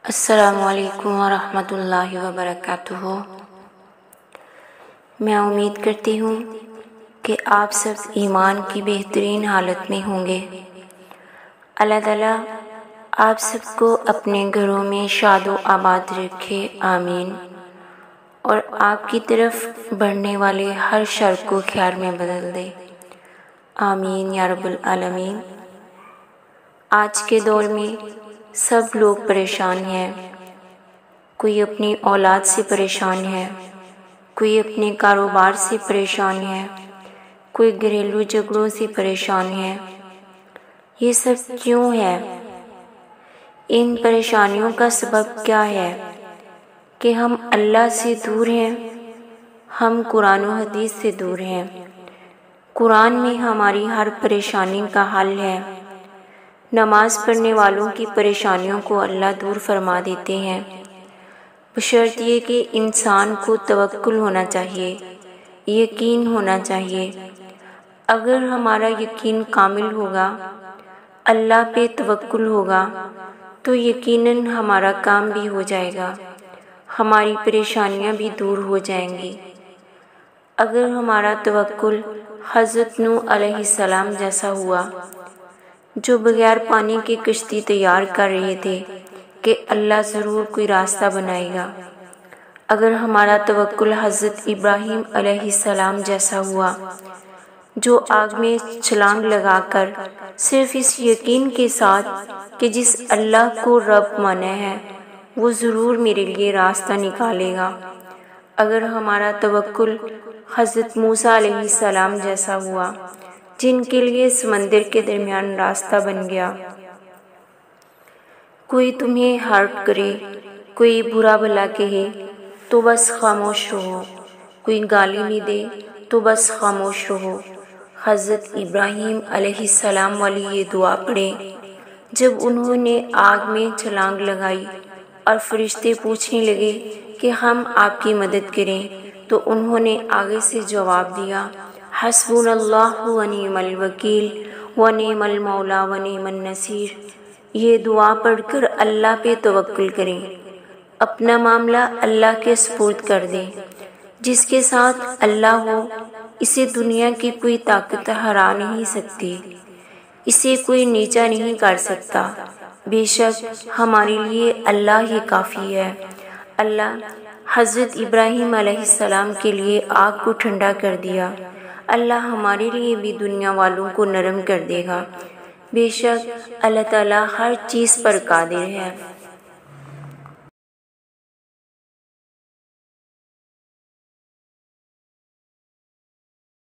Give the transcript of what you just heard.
السلام علیکم ورحمۃ اللہ وبرکاتہ۔ میں امید کرتی ہوں کہ آپ سب ایمان کی بہترین حالت میں ہوں گے۔ اللہ تعالیٰ آپ سب کو اپنے گھروں میں شاد و آباد رکھے، آمین، اور آپ کی طرف بڑھنے والے ہر شر کو خیر میں بدل دے، آمین یا رب العالمین۔ آج کے دور میں سب لوگ پریشان ہیں، کوئی اپنی اولاد سے پریشان ہے، کوئی اپنے کاروبار سے پریشان ہے، کوئی گھریلو جھگڑوں سے پریشان ہے۔ یہ سب کیوں ہے؟ ان پریشانیوں کا سبب کیا ہے؟ کہ ہم اللہ سے دور ہیں، ہم قرآن و حدیث سے دور ہیں۔ قرآن میں ہماری ہر پریشانی کا حل ہے۔ نماز پڑھنے والوں کی پریشانیوں کو اللہ دور فرما دیتے ہیں، بشرط یہ کہ انسان کو توکل ہونا چاہیے، یقین ہونا چاہیے۔ اگر ہمارا یقین کامل ہوگا، اللہ پہ توکل ہوگا، تو یقیناً ہمارا کام بھی ہو جائے گا، ہماری پریشانیاں بھی دور ہو جائیں گی۔ اگر ہمارا توکل حضرت نوح علیہ السلام جیسا ہوا، جو بغیر پانی کی کشتی تیار کر رہے تھے کہ اللہ ضرور کوئی راستہ بنائے گا، اگر ہمارا توکل حضرت ابراہیم علیہ السلام جیسا ہوا، جو آگ میں چھلانگ لگا کر صرف اس یقین کے ساتھ کہ جس اللہ کو رب مانا ہے وہ ضرور میرے لیے راستہ نکالے گا، اگر ہمارا توکل حضرت موسیٰ علیہ السلام جیسا ہوا، جن کے لیے سمندر کے درمیان راستہ بن گیا۔ کوئی تمہیں ہرٹ کرے، کوئی برا بھلا کہے تو بس خاموش رہو، کوئی گالی بھی دے تو بس خاموش رہو۔ حضرت ابراہیم علیہ السلام والی یہ دعا پڑھیں جب انہوں نے آگ میں چھلانگ لگائی اور فرشتے پوچھنے لگے کہ ہم آپ کی مدد کریں، تو انہوں نے آگے سے جواب دیا، حسبنا اللہ ونعم الوکیل ونعم المولا ونعم النصیر۔ یہ دعا پڑھ کر اللہ پہ توکل کریں، اپنا معاملہ اللہ کے سپرد کر دیں۔ جس کے ساتھ اللہ ہو، اسے دنیا کی کوئی طاقت ہرا نہیں سکتی، اسے کوئی نیچا نہیں کر سکتا۔ بے شک ہمارے لیے اللہ ہی کافی ہے۔ اللہ حضرت ابراہیم علیہ السلام کے لیے آگ کو ٹھنڈا کر دیا، اللہ ہمارے لیے بھی دنیا والوں کو نرم کر دے گا۔ بے شک اللہ تعالیٰ ہر چیز پر قادر ہے۔